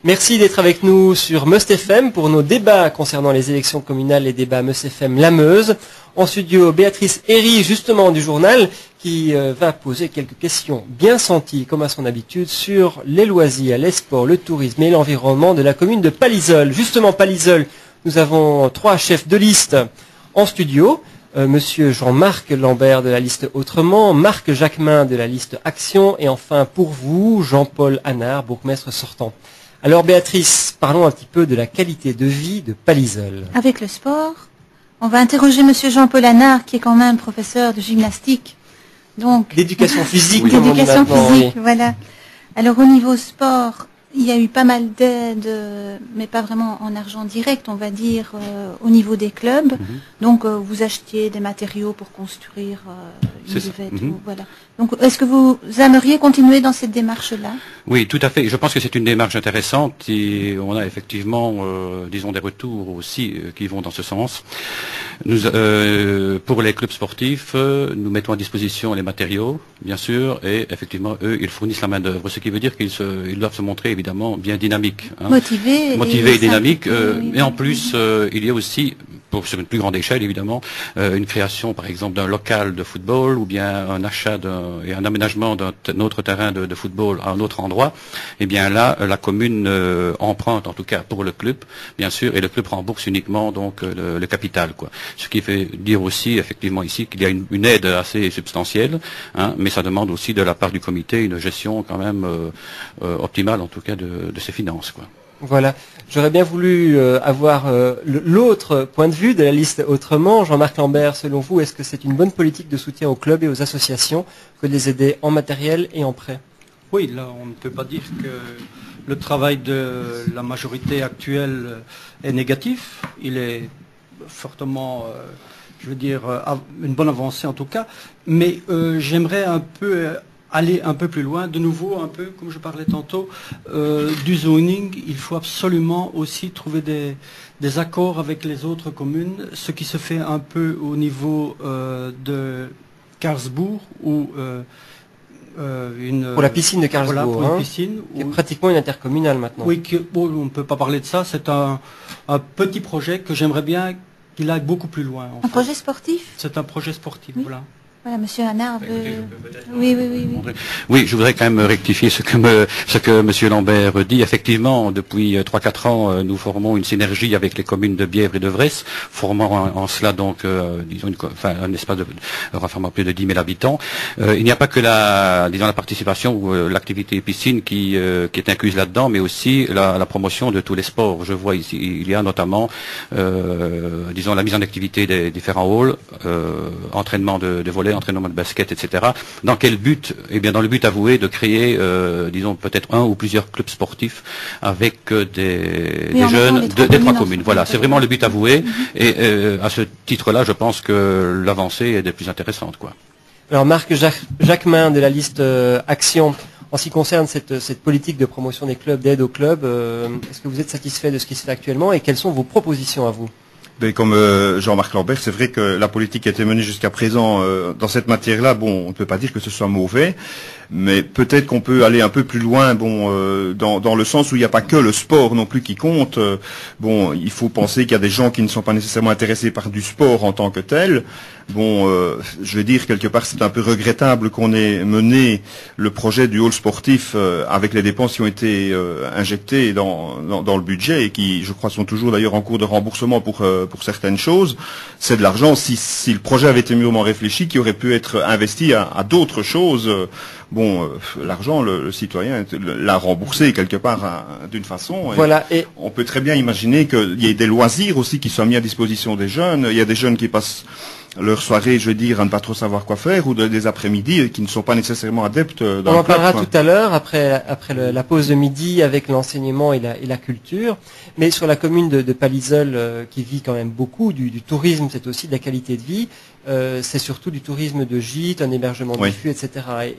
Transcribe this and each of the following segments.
Merci d'être avec nous sur Meust FM pour nos débats concernant les élections communales, les débats Meust FM La Meuse. En studio, Béatrice Herry, justement du journal, qui va poser quelques questions bien senties, comme à son habitude, sur les loisirs, les sports, le tourisme et l'environnement de la commune de Palaiseau. Justement, Palaiseau, nous avons 3 chefs de liste en studio. Monsieur Jean-Marc Lambert de la liste Autrement, Marc Jacquemin de la liste Action et enfin pour vous, Jean-Paul Hanard, bourgmestre sortant. Alors Béatrice, parlons un petit peu de la qualité de vie de Palaiseau. Avec le sport, on va interroger monsieur Jean-Paul Hanard qui est quand même professeur de gymnastique. Donc d'éducation physique, oui, d'éducation physique, oui. Voilà. Alors au niveau sport, il y a eu pas mal d'aides, mais pas vraiment en argent direct, on va dire, au niveau des clubs. Donc, vous achetiez des matériaux pour construire une buvette. Voilà. Donc, est-ce que vous aimeriez continuer dans cette démarche-là? Oui, tout à fait. Je pense que c'est une démarche intéressante et on a effectivement, disons, des retours aussi qui vont dans ce sens. Nous, pour les clubs sportifs, nous mettons à disposition les matériaux, bien sûr, et effectivement, eux, ils fournissent la main-d'œuvre, ce qui veut dire qu'ils doivent se montrer évidemment bien dynamiques. Hein. Motivés et dynamiques. Et en plus, il y a aussi, sur une plus grande échelle évidemment, une création par exemple d'un local de football ou bien un achat et un aménagement d'un autre terrain de football à un autre endroit. Et bien là, la commune emprunte en tout cas pour le club, bien sûr, et le club rembourse uniquement donc le capital, quoi. Ce qui fait dire aussi effectivement ici qu'il y a une aide assez substantielle, hein, mais ça demande aussi de la part du comité une gestion quand même optimale en tout cas de ses finances, quoi. Voilà, j'aurais bien voulu avoir l'autre point de vue de la liste Autrement. Jean-Marc Lambert, selon vous, est-ce que c'est une bonne politique de soutien aux clubs et aux associations que de les aider en matériel et en prêt? Oui, là on ne peut pas dire que le travail de la majorité actuelle est négatif. Il est fortement, je veux dire, une bonne avancée en tout cas. Mais j'aimerais un peu aller un peu plus loin, de nouveau, un peu comme je parlais tantôt, du zoning. Il faut absolument aussi trouver des accords avec les autres communes, ce qui se fait un peu au niveau de Karlsbourg, où pour la piscine de Karlsbourg, voilà, pour une piscine, qui est pratiquement une intercommunale maintenant. Oui, on ne peut pas parler de ça, c'est un petit projet que j'aimerais bien qu'il aille beaucoup plus loin. Un projet sportif? C'est un projet sportif, oui. Voilà. Voilà, monsieur Hanard. Oui, je voudrais quand même rectifier ce que monsieur Lambert dit. Effectivement, depuis 3-4 ans, nous formons une synergie avec les communes de Bièvre et de Vresse, formant en cela donc, disons, un espace de renfermant plus de 10 000 habitants. Il n'y a pas que la participation ou l'activité piscine qui est incluse là-dedans, mais aussi la promotion de tous les sports. Je vois ici, il y a notamment, disons, la mise en activité des différents halls, entraînement de volley, entraînement de basket, etc. Dans quel but? Eh bien, dans le but avoué de créer, disons, peut-être un ou plusieurs clubs sportifs avec des jeunes des 3 communes. Voilà, c'est vraiment le but avoué. Et à ce titre-là, je pense que l'avancée est des plus intéressantes, quoi. Alors, Marc Jacquemin de la liste Action, en ce qui concerne cette politique de promotion des clubs, d'aide aux clubs, est-ce que vous êtes satisfait de ce qui se fait actuellement et quelles sont vos propositions à vous? Mais comme Jean-Marc Lambert, c'est vrai que la politique qui a été menée jusqu'à présent dans cette matière-là, bon, on ne peut pas dire que ce soit mauvais, mais peut-être qu'on peut aller un peu plus loin, bon, dans le sens où il n'y a pas que le sport non plus qui compte. Bon, il faut penser qu'il y a des gens qui ne sont pas nécessairement intéressés par du sport en tant que tel. Bon, je vais dire quelque part, c'est un peu regrettable qu'on ait mené le projet du hall sportif avec les dépenses qui ont été injectées dans le budget et qui, je crois, sont toujours d'ailleurs en cours de remboursement pour certaines choses. C'est de l'argent, si le projet avait été mûrement réfléchi, qui aurait pu être investi à d'autres choses. Bon, l'argent, le citoyen l'a remboursé quelque part d'une façon. Voilà, et on peut très bien imaginer qu'il y ait des loisirs aussi qui soient mis à disposition des jeunes. Il y a des jeunes qui passent leur soirée, je veux dire, à ne pas trop savoir quoi faire, ou des après-midi qui ne sont pas nécessairement adeptes dans on en parlera tout à l'heure, après la pause de midi, avec l'enseignement et la culture. Mais sur la commune de Palaiseau, qui vit quand même beaucoup, du tourisme, c'est aussi de la qualité de vie, c'est surtout du tourisme de gîte, un hébergement diffus, etc.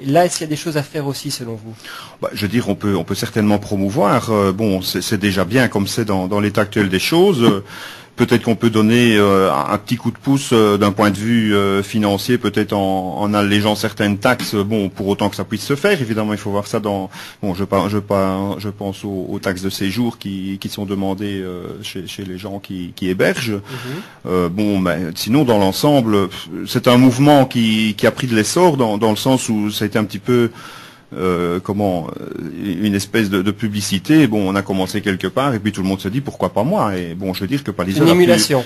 Et là, est-ce qu'il y a des choses à faire aussi, selon vous? Je veux dire, on peut certainement promouvoir. Bon, c'est déjà bien comme c'est dans l'état actuel des choses. peut-être qu'on peut donner un petit coup de pouce d'un point de vue financier, peut-être en allégeant certaines taxes. Bon, pour autant que ça puisse se faire, évidemment, il faut voir ça dans. Bon, je pense aux taxes de séjour qui sont demandées chez les gens qui hébergent. Bon, ben, sinon, dans l'ensemble, c'est un mouvement qui a pris de l'essor dans le sens où ça a été un petit peu une espèce de publicité. Bon, on a commencé quelque part et puis tout le monde se dit pourquoi pas moi. Et bon, je veux dire que Pallisol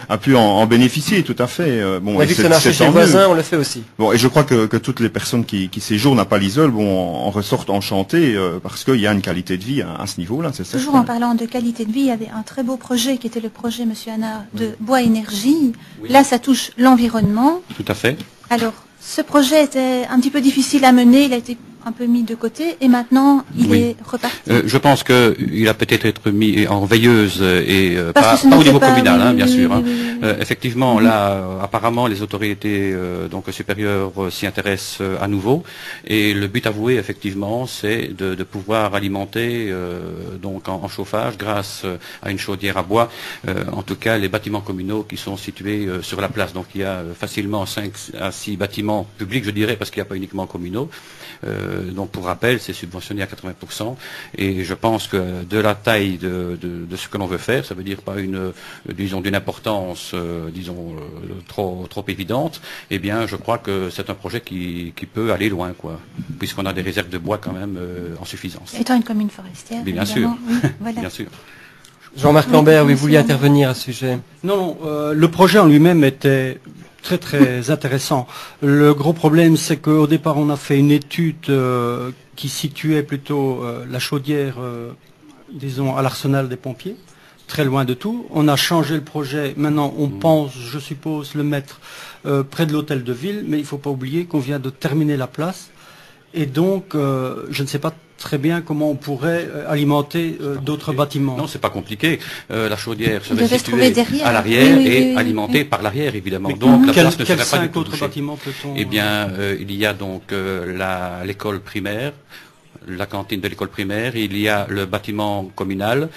a pu en bénéficier, tout à fait. Bon, vu que ça marche chez le voisin, on le fait aussi. Bon, et je crois que toutes les personnes qui séjournent à Pallisol, bon, en ressortent enchantées parce qu'il y a une qualité de vie à ce niveau-là. C'est ça. Toujours en parlant de qualité de vie, il y avait un très beau projet qui était le projet, Monsieur Hanna, de Bois Énergie. Oui. Là, ça touche l'environnement. Tout à fait. Alors, ce projet était un petit peu difficile à mener. Il a été un peu mis de côté et maintenant il est reparti. Je pense qu'il a peut-être été mis en veilleuse et pas au niveau communal, bien sûr. Effectivement, là, apparemment, les autorités donc supérieures s'y intéressent à nouveau et le but avoué, effectivement, c'est de pouvoir alimenter donc en chauffage grâce à une chaudière à bois, en tout cas les bâtiments communaux qui sont situés sur la place. Donc il y a facilement 5 à 6 bâtiments publics, je dirais, parce qu'il n'y a pas uniquement communaux. Donc pour rappel, c'est subventionné à 80%, et je pense que de la taille de ce que l'on veut faire, ça veut dire pas d'une importance, trop évidente. Eh bien, je crois que c'est un projet qui peut aller loin, quoi, puisqu'on a des réserves de bois quand même en suffisance. Étant une commune forestière, bien sûr, oui, voilà. Bien sûr. Jean-Marc Lambert, vous vouliez intervenir à ce sujet? Non, le projet en lui-même était très très intéressant. Le gros problème, c'est qu'au départ, on a fait une étude qui situait plutôt la chaudière, disons, à l'arsenal des pompiers, très loin de tout. On a changé le projet. Maintenant, on pense, je suppose, le mettre près de l'hôtel de ville, mais il ne faut pas oublier qu'on vient de terminer la place. Et donc, je ne sais pas très bien comment on pourrait alimenter d'autres bâtiments. Non, c'est pas compliqué. La chaudière serait située à l'arrière et alimentée par l'arrière, évidemment. Mais donc la place ne serait pas du tout autres bâtiments peut-on... Eh bien, il y a donc l'école primaire, la cantine de l'école primaire, il y a le bâtiment communal,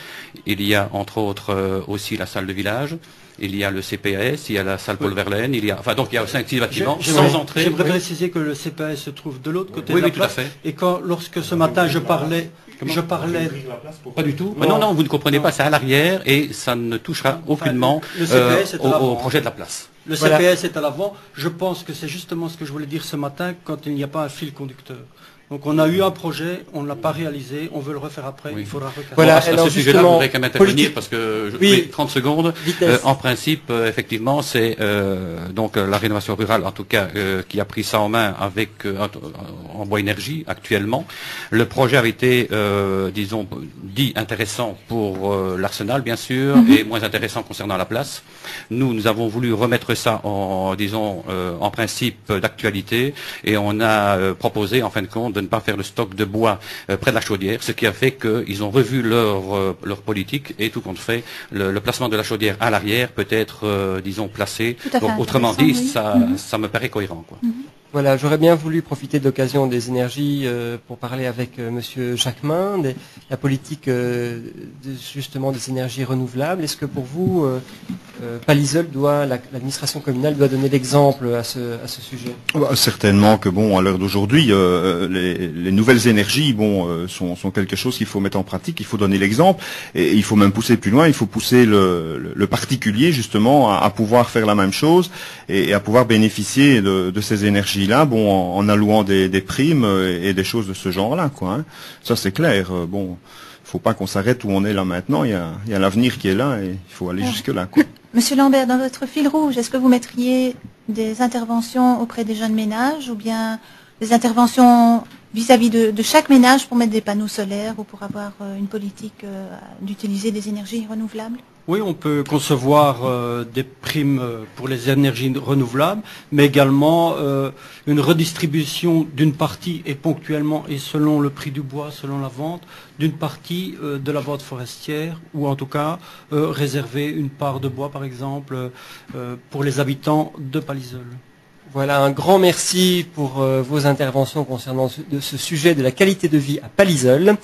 il y a entre autres aussi la salle de village. Il y a le CPAS, il y a la salle Paul Verlaine, il y a 5-6 bâtiments sans entrée. J'aimerais préciser que le CPAS se trouve de l'autre côté de la place. Tout à fait. Et lorsque ce matin je parlais... Pas du tout. Non, vous ne comprenez pas, c'est à l'arrière et ça ne touchera aucunement au projet de la place. Le CPAS est à l'avant. Je pense que c'est justement ce que je voulais dire ce matin quand il n'y a pas un fil conducteur. Donc on a eu un projet, on ne l'a pas réalisé, on veut le refaire après, il faudra recadrer. Voilà, à ce sujet-là, je voudrais quand même intervenir parce que 30 secondes. En principe, effectivement, c'est donc la rénovation rurale, en tout cas, qui a pris ça en main avec en Bois Énergie actuellement. Le projet avait été, disons, dit intéressant pour l'Arsenal, bien sûr, et moins intéressant concernant la place. Nous avons voulu remettre ça en principe d'actualité, et on a proposé, en fin de compte, de ne pas faire le stock de bois près de la chaudière, ce qui a fait qu'ils ont revu leur politique et tout compte fait, le placement de la chaudière à l'arrière peut être, disons, placé. Donc, autrement dit, ça me paraît cohérent, quoi. Voilà, j'aurais bien voulu profiter de l'occasion des énergies pour parler avec Monsieur Jacquemin, la politique justement des énergies renouvelables. Est-ce que pour vous, Pallisol l'administration communale doit donner l'exemple à ce sujet? Certainement que à l'heure d'aujourd'hui, les nouvelles énergies, sont quelque chose qu'il faut mettre en pratique. Il faut donner l'exemple et il faut même pousser plus loin. Il faut pousser le particulier justement à pouvoir faire la même chose et à pouvoir bénéficier de ces énergies. Là, en allouant des primes et des choses de ce genre-là, quoi. Hein. Ça, c'est clair. Faut pas qu'on s'arrête où on est là maintenant. Il y a l'avenir qui est là et il faut aller jusque là, quoi. Monsieur Lambert, dans votre fil rouge, est-ce que vous mettriez des interventions auprès des jeunes ménages ou bien des interventions vis-à-vis de chaque ménage pour mettre des panneaux solaires ou pour avoir une politique d'utiliser des énergies renouvelables? Oui, on peut concevoir des primes pour les énergies renouvelables, mais également une redistribution d'une partie et ponctuellement et selon le prix du bois, selon la vente, d'une partie de la vente forestière ou en tout cas réserver une part de bois par exemple pour les habitants de Pallisol. Voilà, un grand merci pour vos interventions concernant ce sujet de la qualité de vie à Pallisol.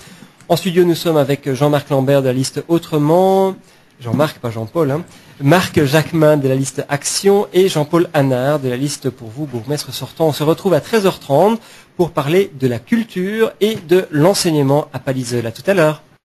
En studio, nous sommes avec Jean-Marc Lambert de la liste Autrement, Jean-Marc, pas Jean-Paul, hein. Marc Jacquemin de la liste Action et Jean-Paul Hannard de la liste Pour vous, bourgmestre sortant. On se retrouve à 13h30 pour parler de la culture et de l'enseignement à Palaiseul. À tout à l'heure.